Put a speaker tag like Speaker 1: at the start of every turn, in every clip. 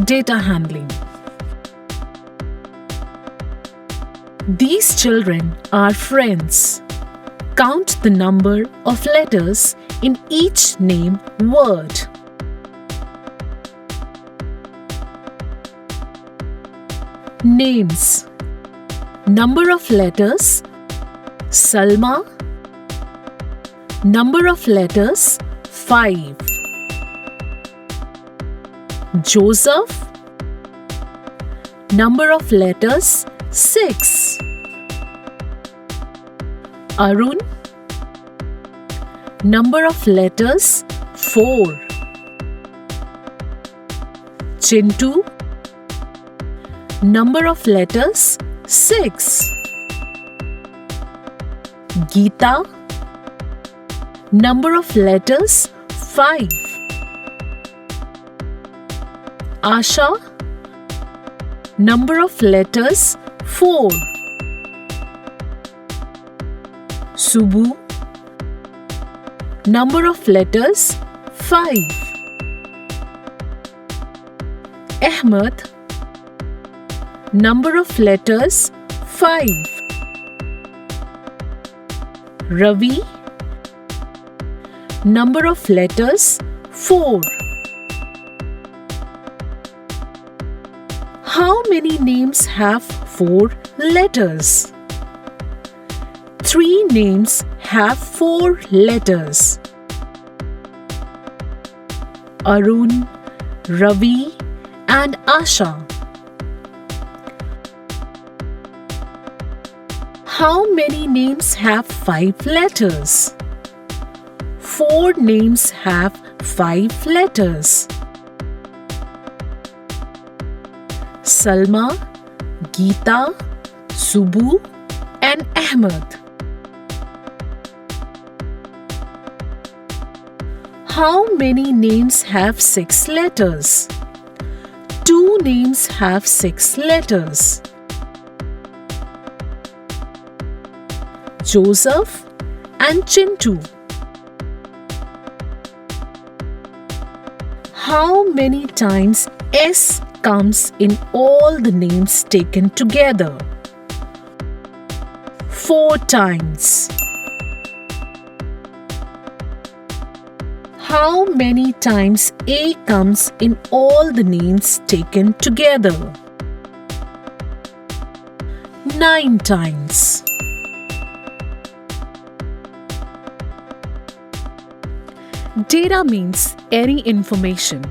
Speaker 1: Data handling. These children are friends. Count the number of letters in each name word. Names. Number of letters: Salma. Number of letters: 5. Joseph. Number of letters: 6. Arun. Number of letters: 4. Chintu. Number of letters: 6. Geeta. Number of letters: 5. Asha. Number of letters: 4. Subbu. Number of letters: 5. Ahmed. Number of letters: 5. Ravi. Number of letters: 4. How many names have 4 letters? 3 names have 4 letters. Arun, Ravi, and Asha. How many names have 5 letters? 4 names have 5 letters. Salma, Geeta, Subbu, and Ahmed. How many names have 6 letters? 2 names have 6 letters. Joseph and Chintu. How many times S comes in all the names taken together? 4 times. How many times A comes in all the names taken together? 9 times. Data means any information.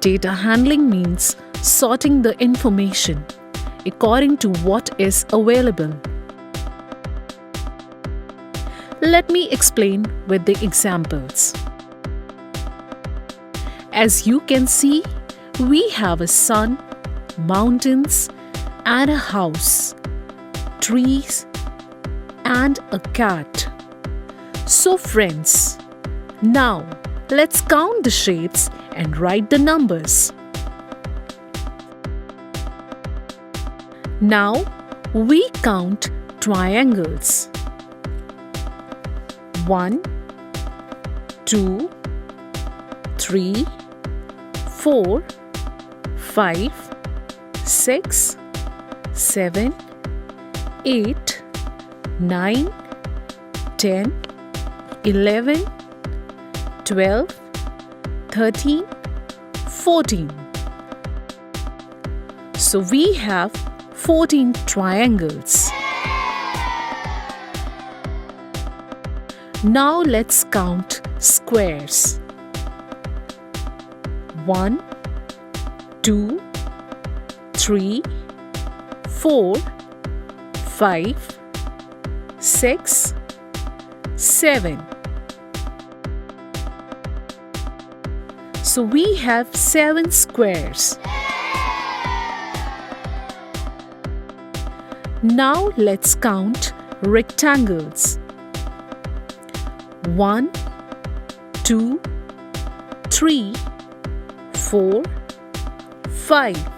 Speaker 1: Data handling means sorting the information according to what is available. Let me explain with the examples. As you can see, we have a sun, mountains, and a house, trees, and a cat. So friends, now let's count the shapes and write the numbers. Now we count triangles. 1, 2, 3, 4, 5, 6, 7, 8, 9, 10, 11, 12, 13, 14. So we have 14 triangles. Now let's count squares. 1, 2, 3, 4, 5, 6, 7. So we have 7 squares. Now let's count rectangles. 1, 2, 3, 4, 5.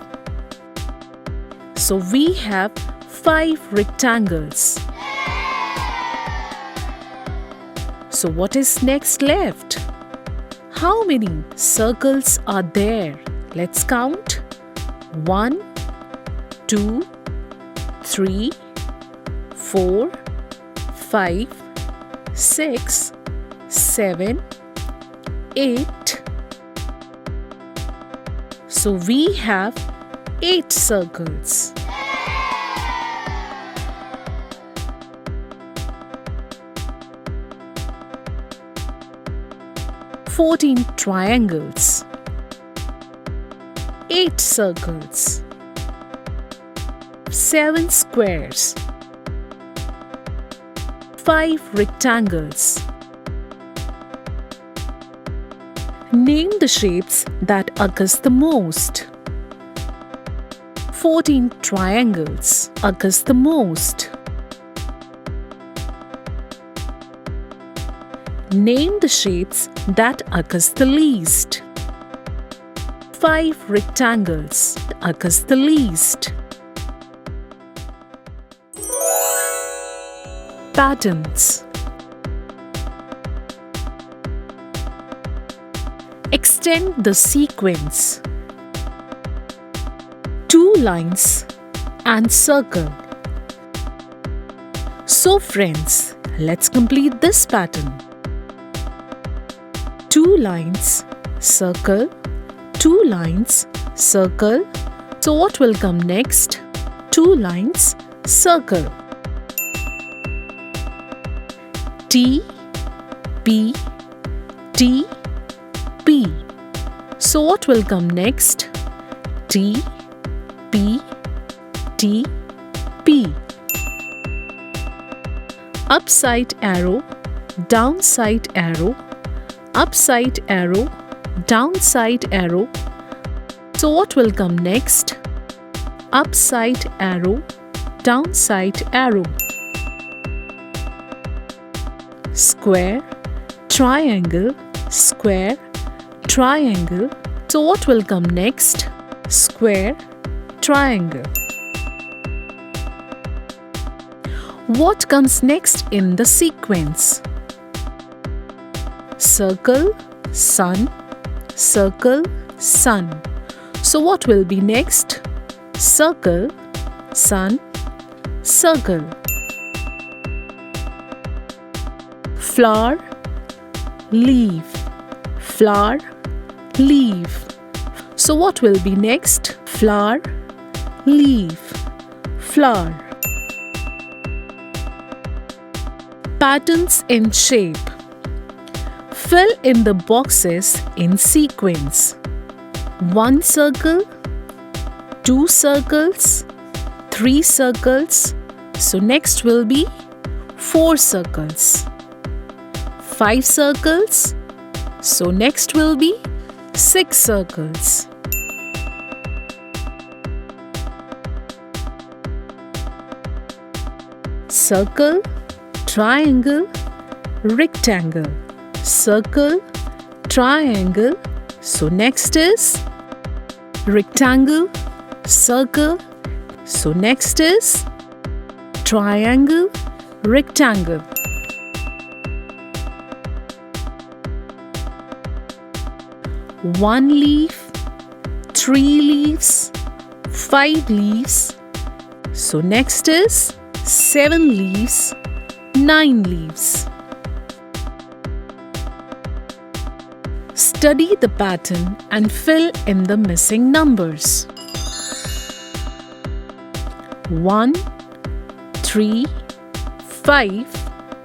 Speaker 1: So we have 5 rectangles. So what is next left? How many circles are there? Let's count. 1, 2, 3, 4, 5, 6, 7, 8. So we have 8 circles. Fourteen triangles, 8 circles, 7 squares, 5 rectangles. Name the shapes that occurs the most. 14 triangles occurs the most. Name the shapes that occurs the least. 5 rectangles occurs the least. Patterns. Extend the sequence. 2 lines and circle. So friends, let's complete this pattern. 2 lines, circle, 2 lines, circle. So what will come next? 2 lines, circle. T, P, T, P. So what will come next? T, P, T, P. Upside arrow, downside arrow, upside arrow, downside arrow. So what will come next? Upside arrow, downside arrow. Square, triangle, square, triangle. So what will come next? Square, triangle. What comes next in the sequence? Circle, sun, circle, sun. So what will be next? Circle, sun, circle. Flower, leaf, flower, leaf. So what will be next? Flower, leaf, flower. Patterns in shape. Fill in the boxes in sequence. 1 circle, 2 circles, 3 circles. So next will be 4 circles. 5 circles. So next will be 6 circles. Circle, triangle, rectangle. Circle, triangle. So next is rectangle, circle. So next is triangle, rectangle. One leaf, 3 leaves, 5 leaves. So next is 7 leaves, 9 leaves. Study the pattern and fill in the missing numbers. 1, 3, 5,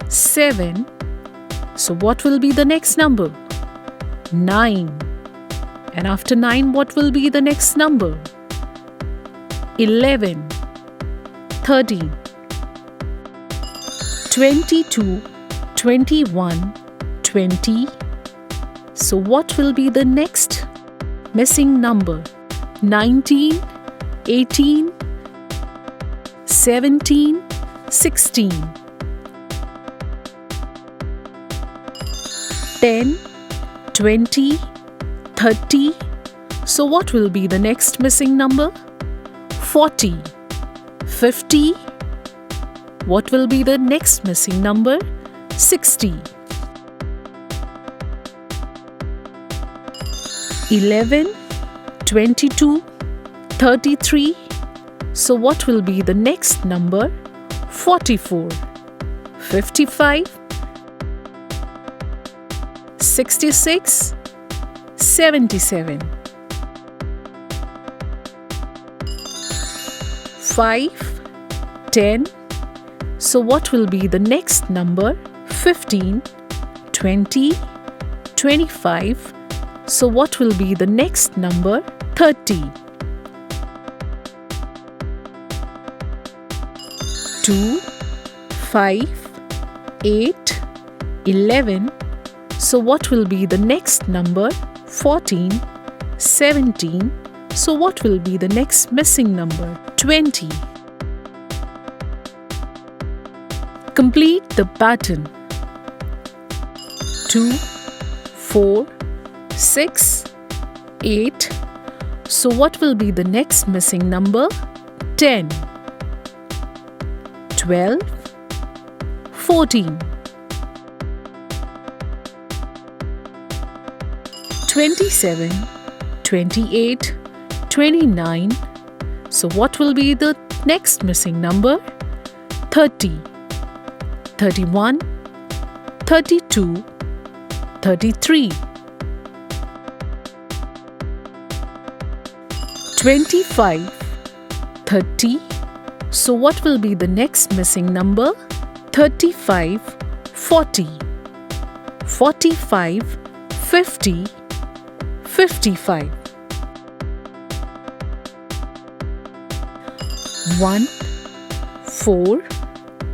Speaker 1: 7. So what will be the next number? 9. And after 9, what will be the next number? 11, 13, 22, 21, 20. So what will be the next missing number? 19, 18, 17, 16, 10, 20, 30. So what will be the next missing number? 40, 50. What will be the next missing number? 60. 11, 22, 33. So what will be the next number? 44, 55, 66, 77. 5, 10. So what will be the next number? 15, 20, 25. So what will be the next number? 30. 2, 5, 8, 11. So what will be the next number? 14, 17. So what will be the next missing number? 20. Complete the pattern. 2, 4, 6, 8. So what will be the next missing number? 10, 12, 14. 27, 28, 29. So what will be the next missing number? 30, 31, 32, 33. 25, 30. So what will be the next missing number? 35, 40, 45, 50, 55. 1, 4,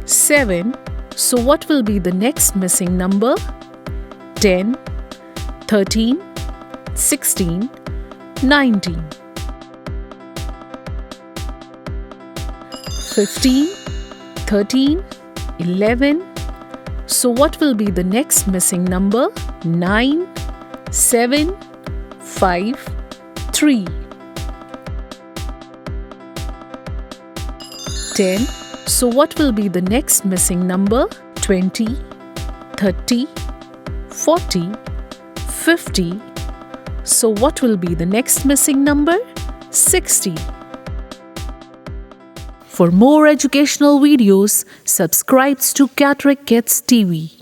Speaker 1: 7. So what will be the next missing number? 10, 13, 16, 19. 15, 13, 11. So what will be the next missing number? 9, 7, 5, 3. 10. So what will be the next missing number? 20, 30, 40, 50. So what will be the next missing number? 60. For more educational videos, subscribe to Catrack Kids TV.